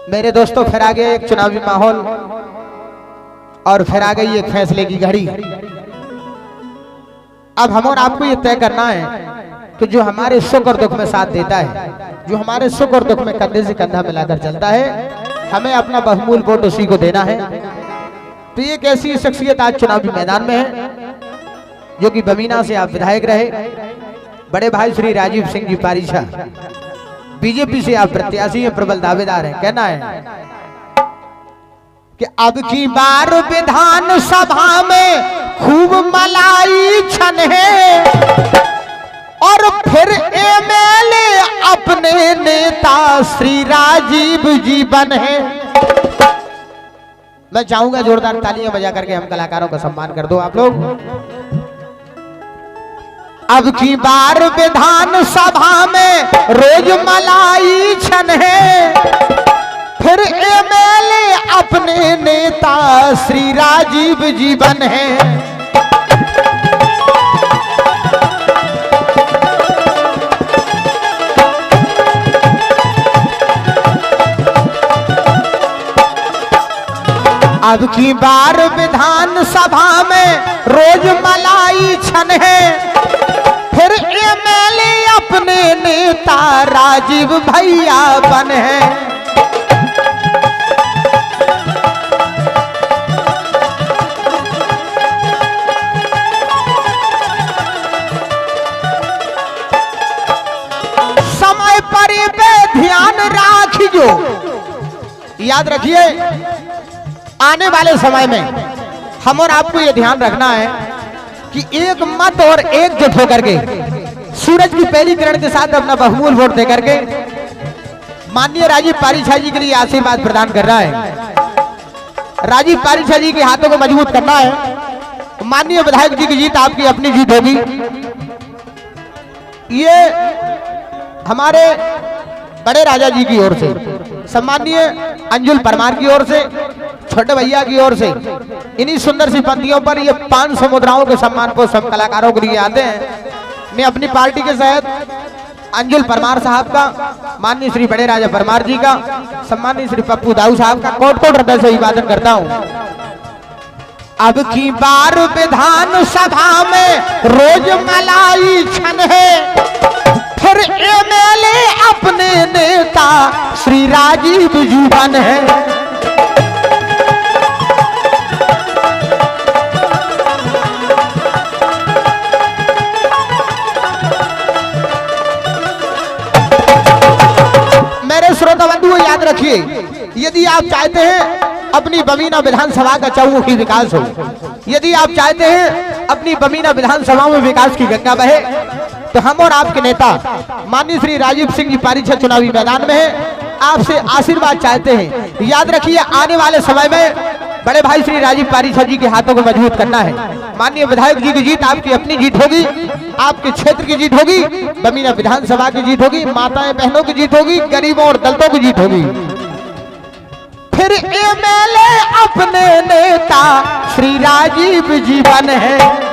मेरे दोस्तों फिर आ गया एक चुनावी माहौल और फिर आ गई एक फैसले की घड़ी। अब हम और आपको ये तय करना है कि जो हमारे सुख और दुख में साथ देता है, जो हमारे सुख और दुख में कंधे से कंधा मिलाकर चलता है, हमें अपना बहुमूल्य वोट उसी को देना है। तो ये कैसी शख्सियत आज चुनावी मैदान में है जो कि बमीना से आप विधायक रहे, बड़े भाई श्री राजीव सिंह जी पारीछा, बीजेपी से आप प्रत्याशी हैं, प्रबल दावेदार हैं। कहना है कि अब की बार विधान सभा में खूब मलाई छन है और फिर एमएलए अपने नेता श्री राजीव जी बन है। मैं चाहूंगा जोरदार तालियां बजा करके हम कलाकारों का सम्मान कर दो आप लोग। अब की बार विधान सभा में रोज मलाई छन है, फिर एमएलए अपने नेता श्री राजीव जी बन है। अब की बार विधान सभा में रोज मलाई छन है, फिर एमएलए अपने नेता राजीव भैया बन है। समय पर पे ध्यान राखियो, याद रखिए आने वाले समय में हम और आपको ये ध्यान रखना है कि एक मत और एकजुट होकर के सूरज की पहली किरण के साथ अपना बहुमूल्य वोट देकर के माननीय राजीव पारीछा जी के लिए आशीर्वाद प्रदान कर रहा है। राजीव पारीछा जी के हाथों को मजबूत करना है। माननीय विधायक जी की जीत आपकी अपनी जीत होगी। ये हमारे बड़े राजा जी की ओर से, सम्माननीय अंजुल परमार की ओर से, छोटे भैया की ओर से इन्हीं सुंदर सी पंक्तियों पर ये 500 मुद्राओं के सम्मान को सब कलाकारों के लिए आते हैं। मैं अपनी पार्टी के तहत अंजुल परमार साहब का, माननीय श्री बड़े राजा परमार जी का, सम्माननीय श्री पप्पू दाऊ साहब का कोट कोट हृदय से अभिवादन करता हूं। अब की बार विधान सभा में रोज मलाई छन है, फिर एमएलए अपने नेता श्री राजीव जी बन है। मेरे श्रोता बंधुओं याद रखिए, यदि आप चाहते हैं अपनी बमीना विधानसभा का चहुमुखी विकास हो, यदि आप चाहते हैं अपनी बमीना विधानसभा में विकास की गंगा बहे, तो हम और आपके नेता माननीय श्री राजीव सिंह जी पारीछा चुनावी मैदान में है, आपसे आशीर्वाद चाहते हैं। याद रखिए आने वाले समय में बड़े भाई श्री राजीव पारीछा जी के हाथों को मजबूत करना है। माननीय विधायक जी की जीत आपकी अपनी जीत होगी, आपके क्षेत्र की जीत होगी, बमीना विधानसभा की जीत होगी, माताएं बहनों की जीत होगी, गरीबों और दलितों की जीत होगी। फिर एमएलए अपने नेता श्री राजीव जी बन है।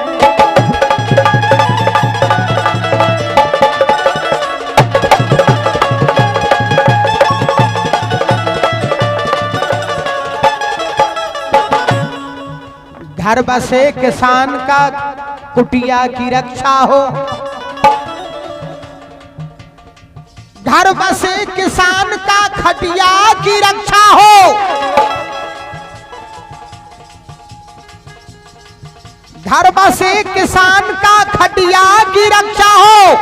घर बसे किसान का कुटिया की रक्षा हो, घर बसे किसान का खटिया की रक्षा हो, घर बसे किसान का खटिया की रक्षा हो,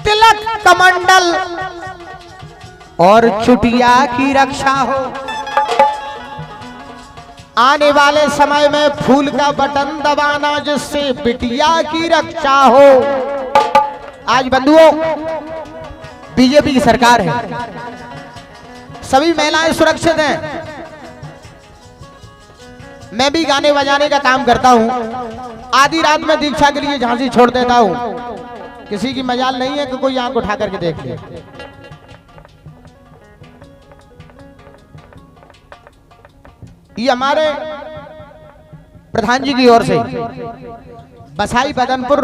तिलक कमंडल और चुटिया की रक्षा हो। आने वाले समय में फूल का बटन दबाना जिससे बिटिया की रक्षा हो। आज बंधुओं बीजेपी की सरकार है, सभी महिलाएं सुरक्षित हैं। मैं भी गाने बजाने का काम करता हूं, आधी रात में दीक्षा के लिए झांसी छोड़ देता हूं। किसी की मजाल नहीं है कि कोई आंख उठा करके देख ले। ये हमारे प्रधान जी की ओर से बसाई बदनपुर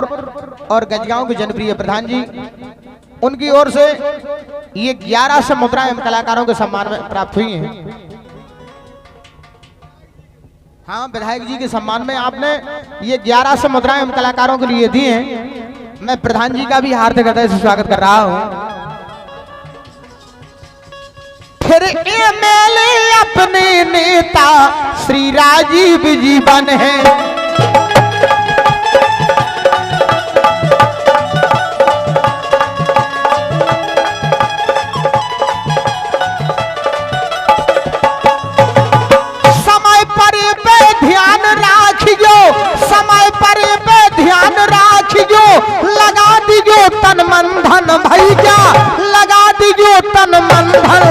और गजगांव के जनप्रिय प्रधान जी, उनकी ओर से ये 11 से मुद्राएं कलाकारों के सम्मान में प्राप्त हुई हैं। हाँ, विधायक जी के सम्मान में आपने ये 11 से मुद्राएं हम कलाकारों के लिए दी हैं। मैं प्रधान जी का भी हार्दिक हृदय से स्वागत कर रहा हूं। फिर एमएलए अपने नेता श्री राजीव जी बने हैं। ध्यान राखियो, समय पर पे ध्यान राखियो, लगा दीजो तन मन धन भैया, लगा दीजो तन मन धन।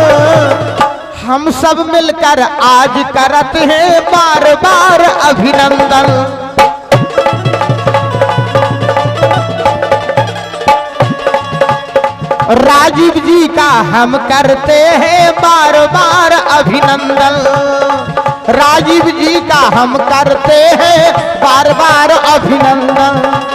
हम सब मिलकर आज करते हैं बार बार अभिनंदन। राजीव जी का हम करते हैं बार बार अभिनंदन। राजीव जी का हम करते हैं बार बार अभिनंदन।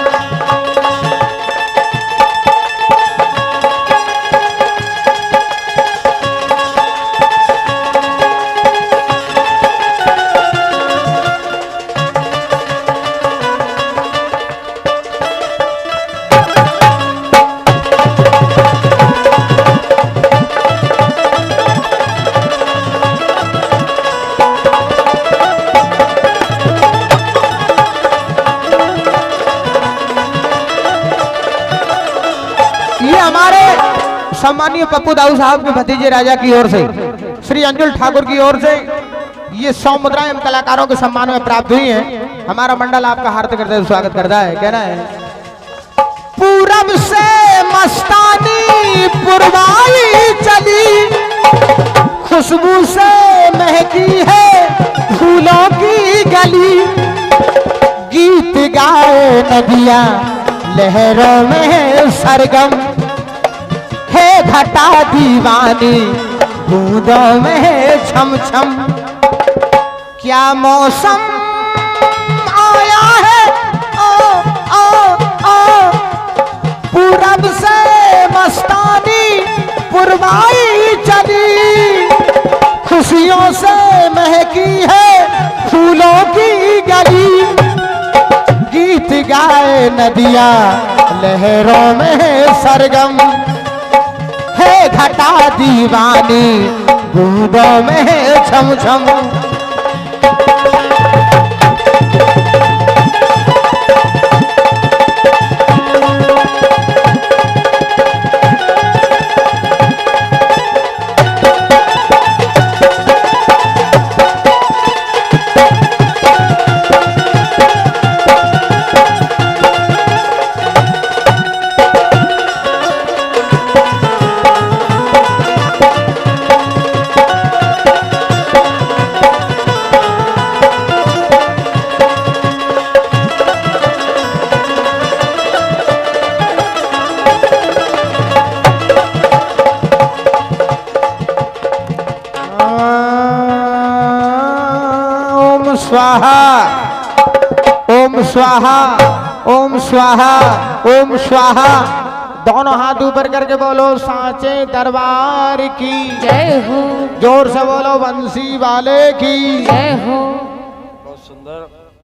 सम्मानीय पप्पू दाऊ साहब के भतीजे राजा की ओर से श्री अंजुल ठाकुर की ओर से ये 100 मुद्राएं हम कलाकारों के सम्मान में प्राप्त हुई हैं। हमारा मंडल आपका हार्दिक हृदय से स्वागत करता है। कहना है, पूरब से मस्तानी पुरवाई चली, खुशबू से महकी है फूलों की गली। गीत गाए नदियां लहरों में सरगम, है घटा दीवानी बूंदों में छम छम। क्या मौसम आया है ओ ओ ओ, पूरब से मस्तानी पुरवाई चली। खुशियों से महकी है फूलों की गली। गीत गाए नदियां लहरों में सरगम, है घटा दीवानी बूंदों में छम छम। स्वाहा ओम स्वाहा ओम स्वाहा ओम स्वाहा। दोनों हाथ ऊपर करके बोलो सांचे दरबार की जय हो। जोर से बोलो बंसी वाले की जय हो। बहुत सुंदर।